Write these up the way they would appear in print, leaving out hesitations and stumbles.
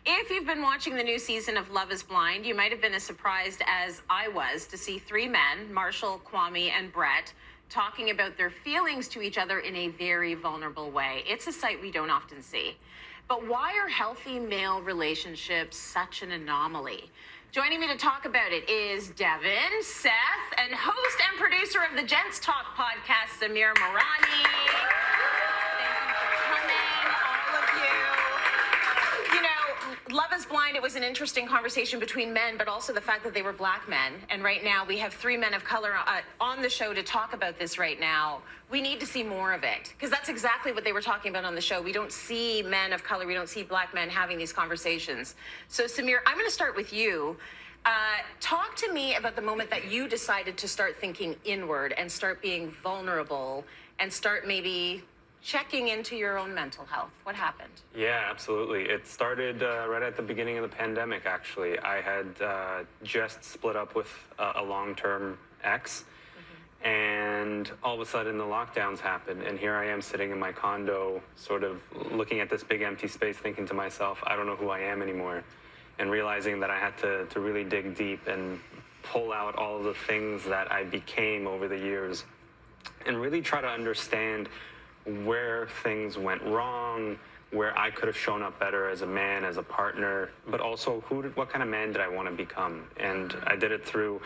If you've been watching the new season of Love is Blind, you might have been as surprised as I was to see three men, Marshall, Kwame, and Brett, talking about their feelings to each other in a very vulnerable way. It's a sight we don't often see. But why are healthy male relationships such an anomaly? Joining me to talk about it is Devan, Seth, and host and producer of the Gents Talk podcast, Samir Mourani. Love is Blind, it was an interesting conversation between men, but also the fact that they were black men. And right now we have three men of color on the show to talk about this right now. We need to see more of it, because that's exactly what they were talking about on the show. We don't see men of color, we don't see black men having these conversations. So Samir, I'm going to start with you. Talk to me about the moment that you decided to start thinking inward and start being vulnerable and start maybe checking into your own mental health. What happened? Yeah, absolutely. It started right at the beginning of the pandemic, actually. I had just split up with a long-term ex, and all of a sudden the lockdowns happened, and here I am sitting in my condo, sort of looking at this big empty space, thinking to myself, I don't know who I am anymore, and realizing that I had to really dig deep and pull out all of the things that I became over the years, and really try to understand where things went wrong, where I could have shown up better as a man, as a partner, but also what kind of man did I want to become? And I did it through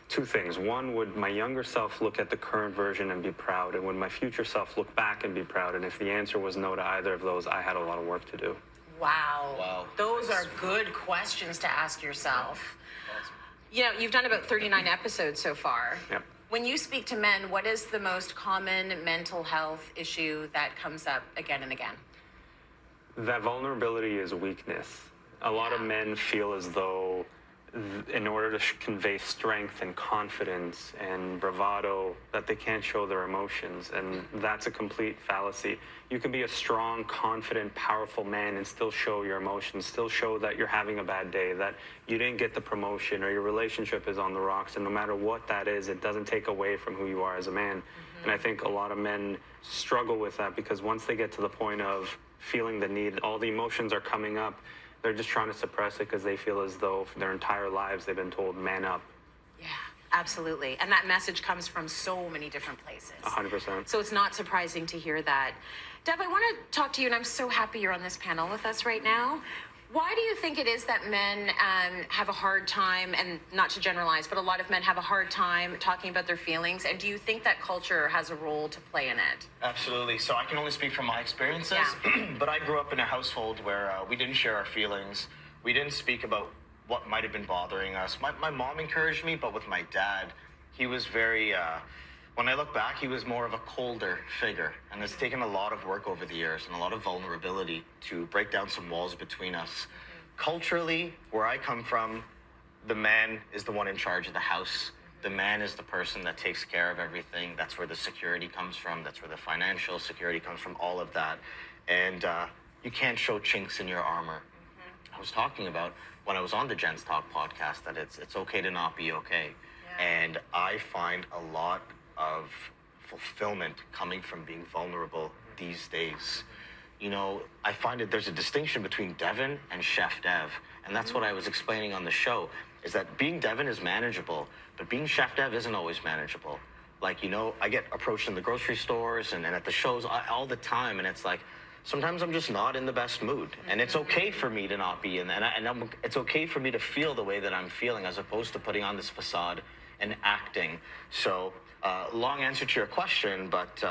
two things. One, would my younger self look at the current version and be proud? And would my future self look back and be proud? And if the answer was no to either of those, I had a lot of work to do. Wow. Those are good questions to ask yourself. Awesome. You know, you've done about 39 episodes so far. Yep. When you speak to men, what is the most common mental health issue that comes up again and again? That vulnerability is weakness. A lot of men feel as though in order to convey strength and confidence and bravado, that they can't show their emotions, and that's a complete fallacy. You can be a strong, confident, powerful man and still show your emotions, still show that you're having a bad day, that you didn't get the promotion or your relationship is on the rocks, and no matter what that is, it doesn't take away from who you are as a man. And I think a lot of men struggle with that, because once they get to the point of feeling the need, all the emotions are coming up, they're just trying to suppress it because they feel as though for their entire lives they've been told, man up. Yeah, absolutely. And that message comes from so many different places. 100%. So it's not surprising to hear that. Dev, I want to talk to you, and I'm so happy you're on this panel with us right now. Why do you think it is that men have a hard time, and not to generalize, but a lot of men have a hard time talking about their feelings? And do you think that culture has a role to play in it? Absolutely. So I can only speak from my experiences, but I grew up in a household where we didn't share our feelings. We didn't speak about what might have been bothering us. My mom encouraged me, but with my dad, he was very... when I look back, he was more of a colder figure, and it's taken a lot of work over the years and a lot of vulnerability to break down some walls between us. Culturally, where I come from, the man is the one in charge of the house. The man is the person that takes care of everything. That's where the security comes from. That's where the financial security comes from, all of that. And you can't show chinks in your armor. I was talking about, when I was on the Gents Talk podcast, that it's okay to not be okay. Yeah. And I find a lot of fulfillment coming from being vulnerable these days. You know, I find that there's a distinction between Devan and Chef Dev, and that's what I was explaining on the show, is that being Devan is manageable, but being Chef Dev isn't always manageable. Like, you know, I get approached in the grocery stores and at the shows all the time, and it's like, sometimes I'm just not in the best mood, and it's okay for me to not be in that, and it's okay for me to feel the way that I'm feeling, as opposed to putting on this facade and acting. So, long answer to your question, but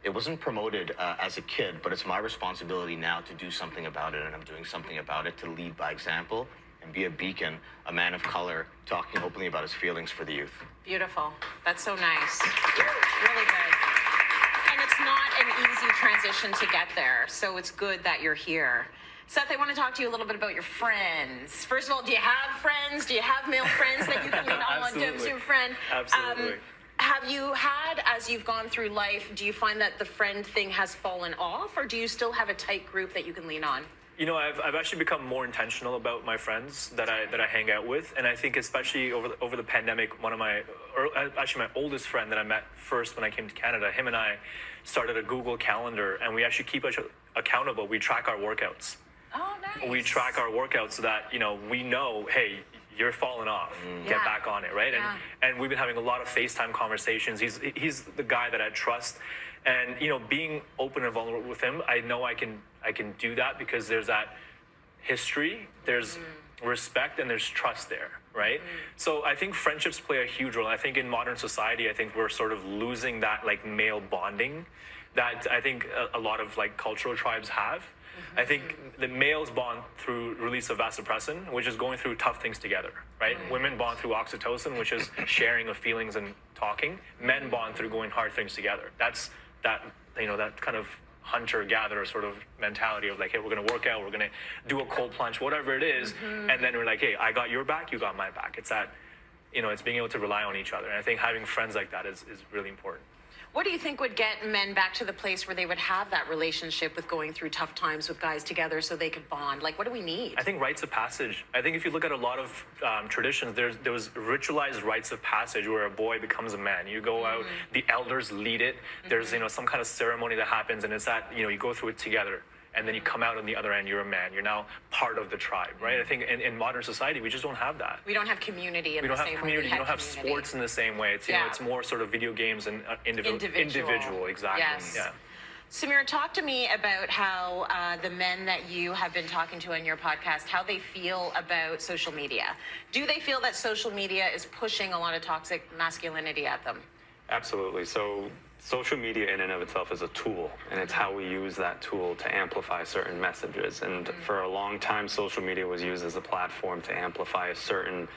it wasn't promoted as a kid, but it's my responsibility now to do something about it, and I'm doing something about it, to lead by example and be a beacon, a man of color, talking openly about his feelings for the youth. Beautiful. That's so nice. Really good. And it's not an easy transition to get there, so it's good that you're here. Seth, I want to talk to you a little bit about your friends. First of all, do you have friends? Do you have male friends that you can lean on? Do you have a friend? Absolutely. Have you had, as you've gone through life, do you find that the friend thing has fallen off, or do you still have a tight group that you can lean on? You know, I've actually become more intentional about my friends that I hang out with, and I think especially over the pandemic, my oldest friend that I met first when I came to Canada, him and I started a Google Calendar, and we actually keep each other accountable. We track our workouts. Oh, nice. we track our workouts so that, we know, hey, you're falling off. Get back on it, right? And we've been having a lot of FaceTime conversations. He's the guy that I trust. And, being open and vulnerable with him, I know I can do that because there's that history, there's respect, and there's trust there, right? So I think friendships play a huge role. I think in modern society, I think we're sort of losing that like male bonding that I think a lot of like cultural tribes have. I think the males bond through release of vasopressin, which is going through tough things together, right? Women bond through oxytocin, which is sharing of feelings and talking. Men bond through going hard things together. That's that kind of hunter-gatherer sort of mentality of like, hey, we're going to work out, we're going to do a cold plunge, whatever it is, and then we're like, hey, I got your back, you got my back. It's that, it's being able to rely on each other. And I think having friends like that is really important. What do you think would get men back to the place where they would have that relationship with going through tough times with guys together so they could bond? Like, what do we need? I think rites of passage. I think if you look at a lot of traditions, there was ritualized rites of passage where a boy becomes a man. You go out, the elders lead it. There's, some kind of ceremony that happens, and it's that, you go through it together. And then you come out on the other end, you're a man. You're now part of the tribe, right? I think in modern society, we just don't have that. We don't have community in the same way. We don't have community. You don't have sports in the same way. It's, it's more sort of video games and individual, exactly. Yes. Yeah. Samir, talk to me about how the men that you have been talking to on your podcast, how they feel about social media. Do they feel that social media is pushing a lot of toxic masculinity at them? Absolutely. So social media in and of itself is a tool, and it's how we use that tool to amplify certain messages. And for a long time, social media was used as a platform to amplify a certain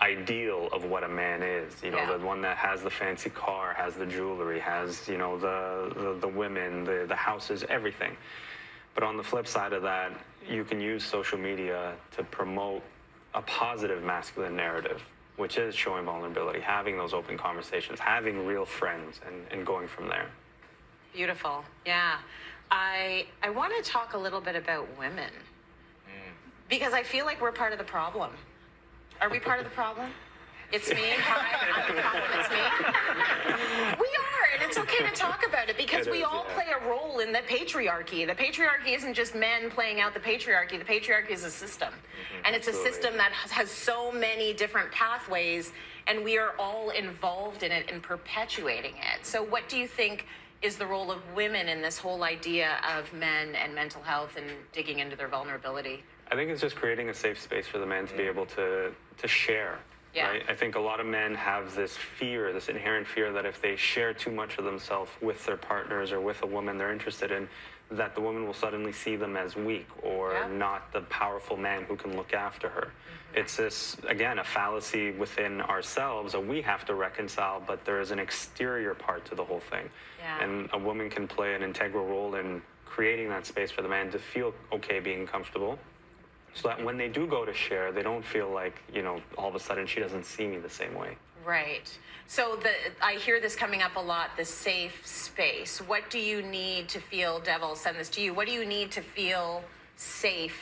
ideal of what a man is. The one that has the fancy car, has the jewelry, has, the women, the houses, everything. But on the flip side of that, you can use social media to promote a positive masculine narrative, which is showing vulnerability, having those open conversations, having real friends, and going from there. Beautiful. Yeah. I want to talk a little bit about women because I feel like we're part of the problem. Are we part of the problem? It's me. Hi, I'm the problem. It's me. We are, and it's okay to talk about it because we all play a role in the patriarchy. The patriarchy isn't just men playing out the patriarchy. The patriarchy is a system, and it's a system that has so many different pathways, and we are all involved in it and perpetuating it. So what do you think is the role of women in this whole idea of men and mental health and digging into their vulnerability? I think it's just creating a safe space for the men to be able to share. Yeah. Right? I think a lot of men have this fear, this inherent fear that if they share too much of themselves with their partners or with a woman they're interested in, that the woman will suddenly see them as weak or not the powerful man who can look after her. It's this, again, a fallacy within ourselves that we have to reconcile, but there is an exterior part to the whole thing. Yeah. And a woman can play an integral role in creating that space for the man to feel okay being comfortable, so that when they do go to share, they don't feel like, all of a sudden she doesn't see me the same way. Right. So I hear this coming up a lot, the safe space. What do you need to feel, Dev, I'll send this to you. What do you need to feel safe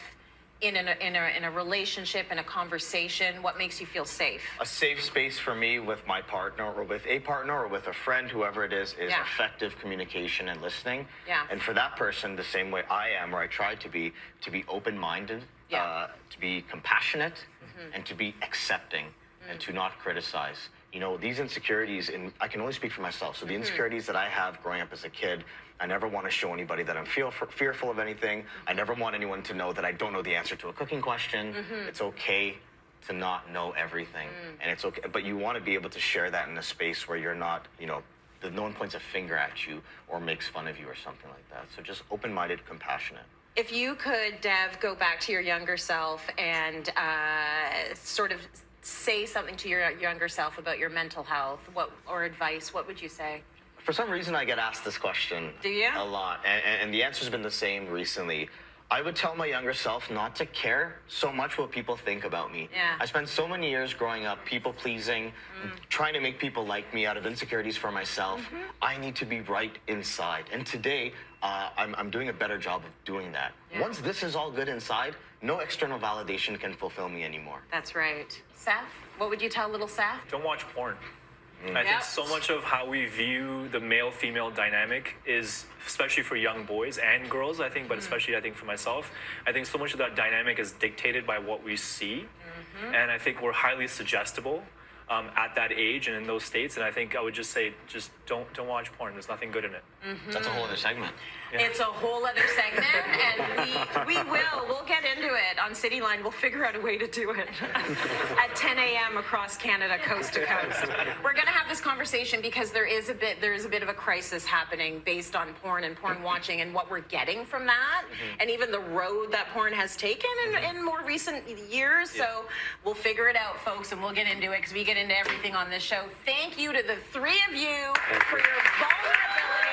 in a relationship, in a conversation? What makes you feel safe? A safe space for me with my partner or with a partner or with a friend, whoever it is effective communication and listening. Yeah. And for that person, the same way I am, or I try to be open-minded, to be compassionate, and to be accepting, and to not criticize. These insecurities, and I can only speak for myself, so the insecurities that I have growing up as a kid, I never want to show anybody that I'm fearful of anything. I never want anyone to know that I don't know the answer to a cooking question. It's okay to not know everything, and it's okay, but you want to be able to share that in a space where you're not, that no one points a finger at you or makes fun of you or something like that. So just open-minded, compassionate. If you could, Dev, go back to your younger self and sort of say something to your younger self about your mental health, or advice, what would you say? For some reason, I get asked this question a lot, and the answer's been the same recently. I would tell my younger self not to care so much what people think about me. Yeah. I spent so many years growing up people-pleasing, trying to make people like me out of insecurities for myself. I need to be right inside. And today, I'm doing a better job of doing that. Yeah. Once this is all good inside, no external validation can fulfill me anymore. That's right. Seth, what would you tell little Seth? Don't watch porn. I think so much of how we view the male-female dynamic is, especially for young boys and girls, I think, but especially I think for myself, I think so much of that dynamic is dictated by what we see. And I think we're highly suggestible at that age and in those states. And I think I would just say, just don't watch porn. There's nothing good in it. That's a whole other segment. It's a whole other segment, and we'll get into it on Cityline. We'll figure out a way to do it at 10 a.m. across Canada, coast to coast. We're going to have this conversation because there is a bit of a crisis happening based on porn and porn watching and what we're getting from that, and even the road that porn has taken in more recent years. So we'll figure it out, folks, and we'll get into it because we get into everything on this show. Thank you to the three of you for your vulnerability.